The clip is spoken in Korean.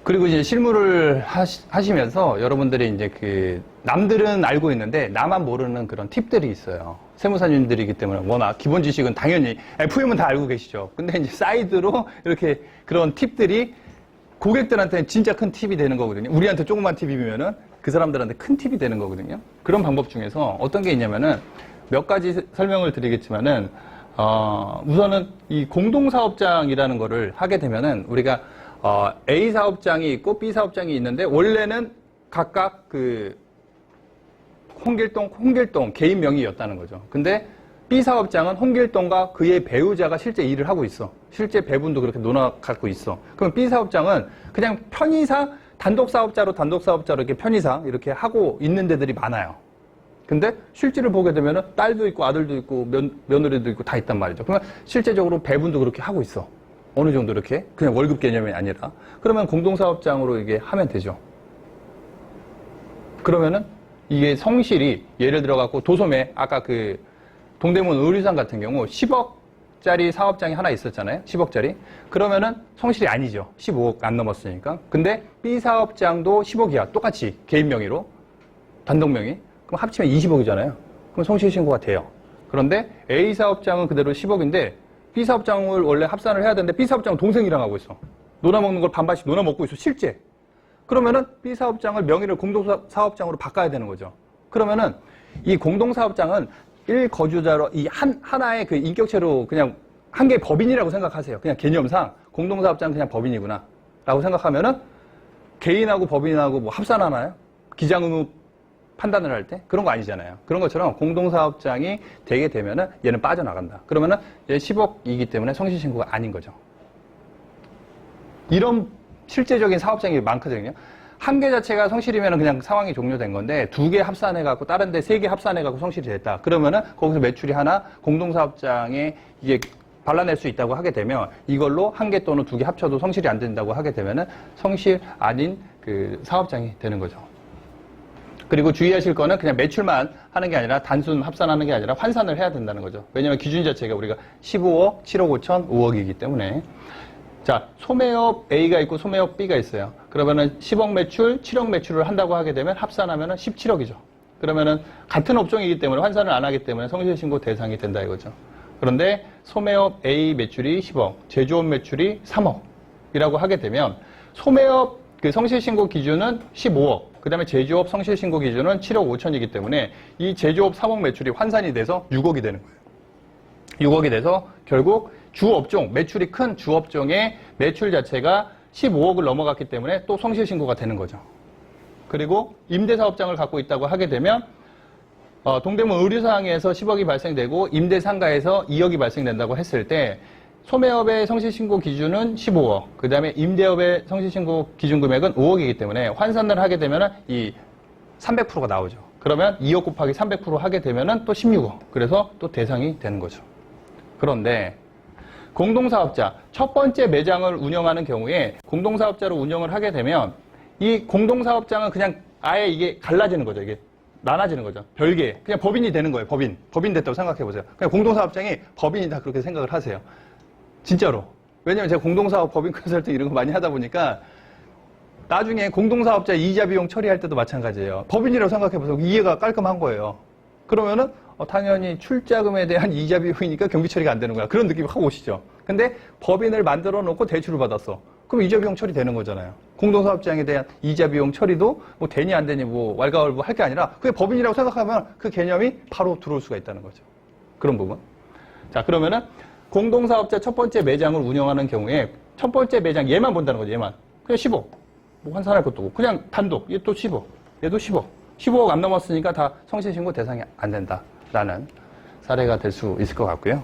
그리고 이제 실무를 하시면서 여러분들이 이제 남들은 알고 있는데 나만 모르는 그런 팁들이 있어요. 세무사님들이기 때문에 워낙 기본 지식은 당연히 FM은 다 알고 계시죠. 근데 이제 사이드로 이렇게 그런 팁들이 고객들한테는 진짜 큰 팁이 되는 거거든요. 우리한테 조그만 팁이면은 그 사람들한테 큰 팁이 되는 거거든요. 그런 방법 중에서 어떤 게 있냐면은 몇 가지 설명을 드리겠지만은, 우선은 이 공동사업장이라는 거를 하게 되면은 우리가 A 사업장이 있고 B 사업장이 있는데 원래는 각각 홍길동 개인 명의였다는 거죠. 근데 B 사업장은 홍길동과 그의 배우자가 실제 일을 하고 있어. 실제 배분도 그렇게 갖고 있어. 그럼 B 사업장은 그냥 편의사, 단독 사업자로 이렇게 편의사 이렇게 하고 있는 데들이 많아요. 근데 실질을 보게 되면은 딸도 있고 아들도 있고 며느리도 있고 다 있단 말이죠. 그러면 실제적으로 배분도 그렇게 하고 있어. 어느 정도 이렇게 그냥 월급 개념이 아니라. 그러면 공동사업장으로 이게 하면 되죠. 그러면은 이게 성실이 예를 들어 갖고 도소매 아까 동대문 의류상 같은 경우 10억짜리 사업장이 하나 있었잖아요. 10억짜리. 그러면은 성실이 아니죠. 15억 안 넘었으니까. 근데 B 사업장도 10억이야. 똑같이 개인 명의로 단독 명의. 그럼 합치면 20억이잖아요. 그럼 성실 신고가 돼요. 그런데 A 사업장은 그대로 10억인데 B 사업장을 원래 합산을 해야 되는데 B 사업장은 동생이랑 하고 있어. 놀아먹는 걸 반반씩 놀아먹고 있어. 실제. 그러면은 B 사업장을 명의를 공동사업장으로 바꿔야 되는 거죠. 그러면은 이 공동사업장은 1거주자로 이 하나의 인격체로 그냥 한 개의 법인이라고 생각하세요. 그냥 개념상 공동사업장은 그냥 법인이구나 라고 생각하면은 개인하고 법인하고 뭐 합산하나요? 기장의무 판단을 할 때? 그런 거 아니잖아요. 그런 것처럼 공동사업장이 되게 되면은 얘는 빠져나간다. 그러면은 얘 10억이기 때문에 성실신고가 아닌 거죠. 이런 실제적인 사업장이 많거든요. 한 개 자체가 성실이면 그냥 상황이 종료된 건데 두 개 합산해갖고 다른 데 세 개 합산해갖고 성실이 됐다. 그러면은 거기서 매출이 하나 공동사업장에 이게 발라낼 수 있다고 하게 되면 이걸로 한 개 또는 두 개 합쳐도 성실이 안 된다고 하게 되면은 성실 아닌 사업장이 되는 거죠. 그리고 주의하실 거는 그냥 매출만 하는 게 아니라 단순 합산하는 게 아니라 환산을 해야 된다는 거죠. 왜냐하면 기준 자체가 우리가 15억, 7억 5천, 5억이기 때문에. 자, 소매업 A가 있고 소매업 B가 있어요. 그러면은 10억 매출, 7억 매출을 한다고 하게 되면 합산하면은 17억이죠. 그러면은 같은 업종이기 때문에 환산을 안 하기 때문에 성실신고 대상이 된다 이거죠. 그런데 소매업 A 매출이 10억, 제조업 매출이 3억이라고 하게 되면 소매업 성실신고 기준은 15억, 그 다음에 제조업 성실신고 기준은 7억 5천이기 때문에 이 제조업 3억 매출이 환산이 돼서 6억이 되는 거예요. 6억이 돼서 결국 주업종, 매출이 큰 주업종의 매출 자체가 15억을 넘어갔기 때문에 또 성실신고가 되는 거죠. 그리고 임대사업장을 갖고 있다고 하게 되면 동대문 의류상에서 10억이 발생되고 임대상가에서 2억이 발생된다고 했을 때 소매업의 성실신고 기준은 15억, 그 다음에 임대업의 성실신고 기준 금액은 5억이기 때문에 환산을 하게 되면 이 300%가 나오죠. 그러면 2억 곱하기 300% 하게 되면 또 16억. 그래서 또 대상이 되는 거죠. 그런데 공동사업자, 첫 번째 매장을 운영하는 경우에 공동사업자로 운영을 하게 되면 이 공동사업장은 그냥 아예 이게 갈라지는 거죠. 이게 나눠지는 거죠. 별개. 그냥 법인이 되는 거예요. 법인 됐다고 생각해 보세요. 그냥 공동사업장이 법인이다 그렇게 생각을 하세요. 진짜로. 왜냐면 제가 공동사업 법인 컨설팅 이런 거 많이 하다 보니까 나중에 공동사업자 이자 비용 처리할 때도 마찬가지예요. 법인이라고 생각해 보세요. 이해가 깔끔한 거예요. 그러면은 당연히 출자금에 대한 이자 비용이니까 경비 처리가 안 되는 거야. 그런 느낌이 확 오시죠. 근데 법인을 만들어 놓고 대출을 받았어. 그럼 이자 비용 처리 되는 거잖아요. 공동사업장에 대한 이자 비용 처리도 뭐 되니 안 되니 뭐 왈가왈부 할 게 아니라 그게 법인이라고 생각하면 그 개념이 바로 들어올 수가 있다는 거죠. 그런 부분. 자, 그러면은 공동사업자 첫 번째 매장을 운영하는 경우에 첫 번째 매장 얘만 본다는 거죠. 얘만. 그냥 10억. 뭐 환산할 것도 없고 그냥 단독. 얘 또 10억. 얘도 10억. 15억 안 넘었으니까 다 성실신고 대상이 안 된다라는 사례가 될 수 있을 것 같고요.